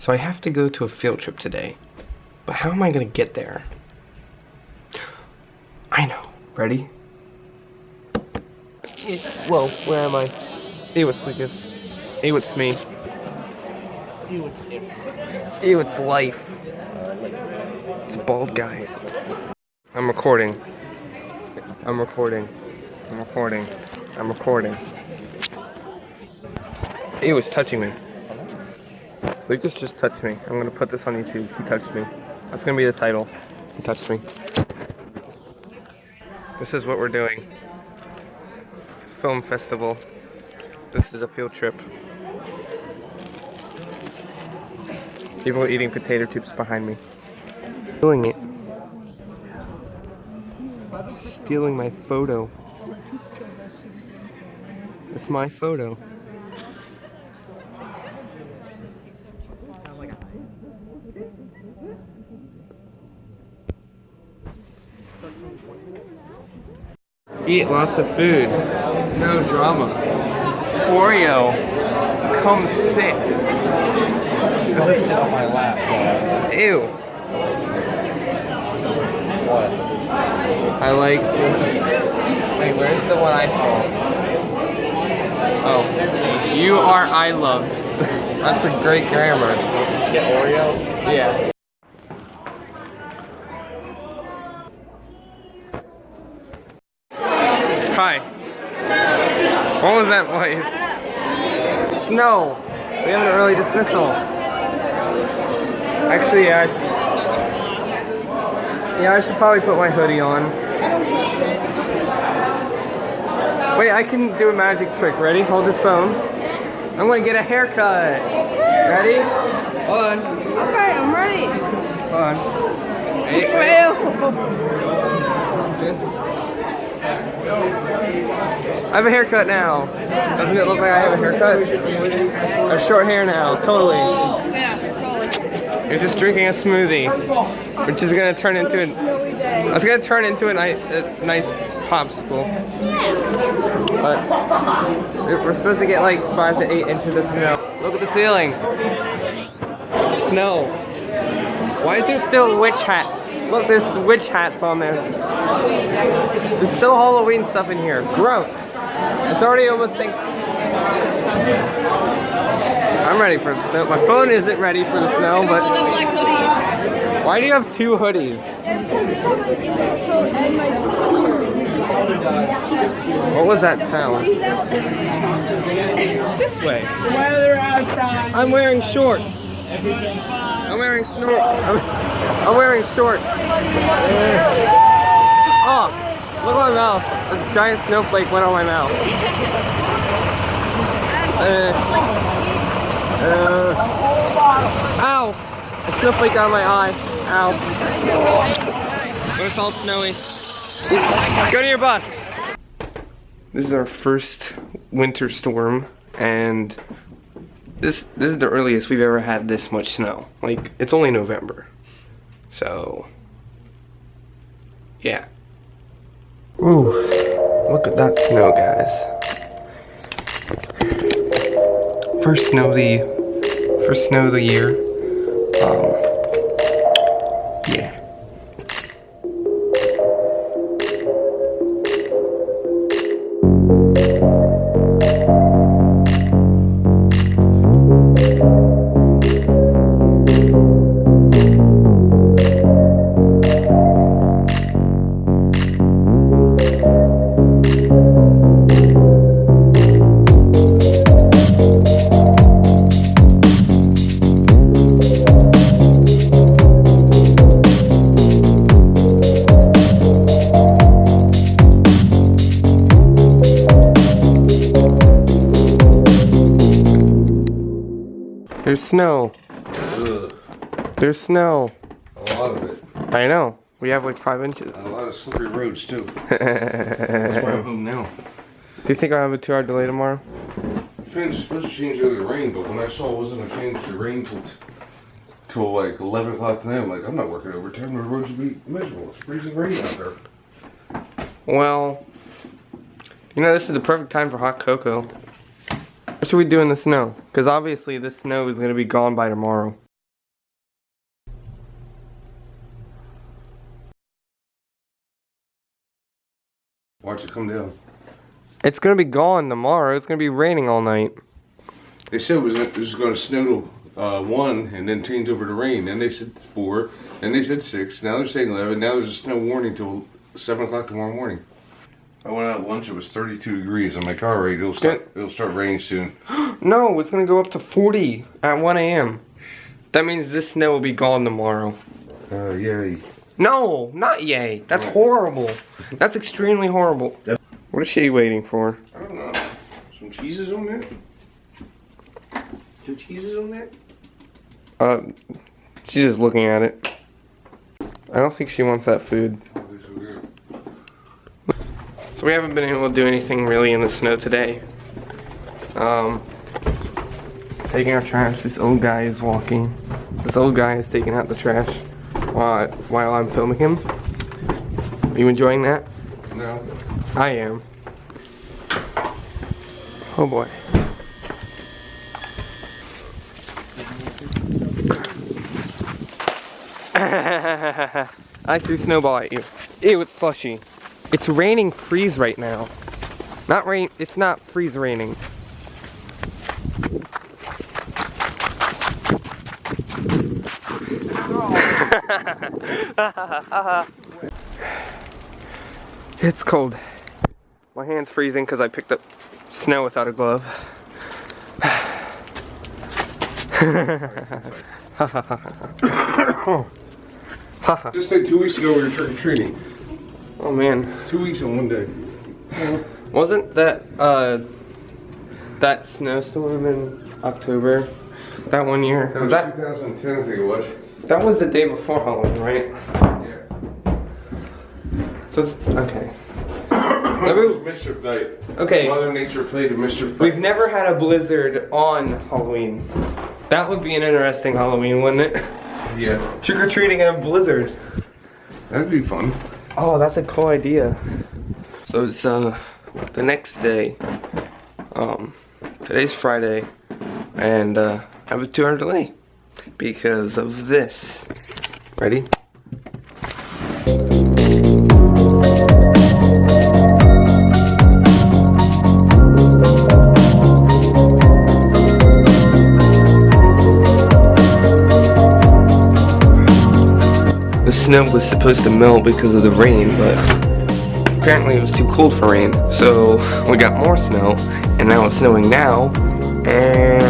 So I have to go to a field trip today. But how am I gonna get there? I know. Ready? Whoa, where am I? Ew, it's Lucas. Ew, it's me. Ew, it's different. Ew, it's life. It's a bald guy. I'm recording. I'm recording. I'm recording. I'm recording. Ew, it's touching me. Lucas just touched me. I'm gonna put this on YouTube. He touched me. That's gonna be the title. He touched me. This is what we're doing. Film festival. This is a field trip. People are eating potato chips behind me. Doing it. Stealing my photo. It's my photo. Eat lots of food. No drama. Oreo. Come sit. This is on my lap. ew. What? I like. Wait, where's the one I saw? Oh, you are I loved. That's a great grammar. Get Oreo? Yeah. Hi. What was that voice? Snow. We have an early dismissal. Actually, yeah, I should probably put my hoodie on. Wait, I can do a magic trick. Ready? Hold this phone. I'm gonna get a haircut. Ready? Hold on. Okay, I'm ready. Hold on. I have a haircut now. Doesn't it look like I have a haircut? I have short hair now, totally. Yeah, totally. You're just drinking a smoothie, which is gonna turn into it's gonna turn into a nice popsicle. But we're supposed to get like 5 to 8 inches of snow. Look at the ceiling. Snow. Why is there still witch hat? Look, there's the witch hats on there. There's still Halloween stuff in here. Gross. It's already almost Thanksgiving. I'm ready for the snow. My phone isn't ready for the snow, but why do you have 2 hoodies? What was that sound? This way. Weather outside. I'm wearing shorts. I'm wearing I'm wearing shorts. Oh, look at my mouth. A giant snowflake went on my mouth. Ow! A snowflake got on my eye. Ow. But it's all snowy. Go to your bus. This is our first winter storm, and this is the earliest we've ever had this much snow. Like, it's only November. So, yeah. Ooh, look at that snow, guys. First snow of the year. Yeah. There's snow. Ugh. There's snow. A lot of it. I know. We have like 5 inches. And a lot of slippery roads too. That's why I'm home now. Do you think I'll have a 2-hour delay tomorrow? Train's supposed to change early rain, but when I saw it wasn't gonna change the rain till like 11 o'clock tonight, I'm like, I'm not working overtime. The roads will be miserable. It's freezing rain out there. Well, you know, this is the perfect time for hot cocoa. What should we do in the snow? Because obviously this snow is going to be gone by tomorrow. Watch it come down. It's gonna be gone tomorrow. It's gonna be raining all night. They said it was going to snow to 1 and then change over to rain. Then they said 4. Then they said 6. Now they're saying 11. Now there's a snow warning till 7 o'clock tomorrow morning. I went out at lunch. It was 32 degrees. I'm like, all right, it'll start raining soon. No, it's gonna go up to 40 at 1 a.m. That means this snow will be gone tomorrow. Yay. No, not yay. That's horrible. That's extremely horrible. What is she waiting for? I don't know. Some cheeses on that? Some cheeses on that? She's just looking at it. I don't think she wants that food. So we haven't been able to do anything really in the snow today. Taking out trash. This old guy is walking. This old guy is taking out the trash while I'm filming him. Are you enjoying that? No. I am. Oh boy. I threw snowball at you. Ew, it's slushy. It's raining freeze right now. Not rain, it's not freeze raining. It's cold. My hand's freezing because I picked up snow without a glove. Just like 2 weeks ago we were trick-or-treating. Oh man. 2 weeks in one day. Wasn't that that snowstorm in October? That one year? That was 2010, I think it was. That was the day before Halloween, right? Yeah. So it's okay. It was Mischief Night. Okay. Mother Nature played a Mischief. We've never had a blizzard on Halloween. That would be an interesting Halloween, wouldn't it? Yeah. Trick-or-treating in a blizzard. That'd be fun. Oh, that's a cool idea. So it's the next day. Today's Friday, and I have a 2-hour delay because of this. Ready? The snow was supposed to melt because of the rain, but apparently it was too cold for rain. So we got more snow, and now it's snowing now, and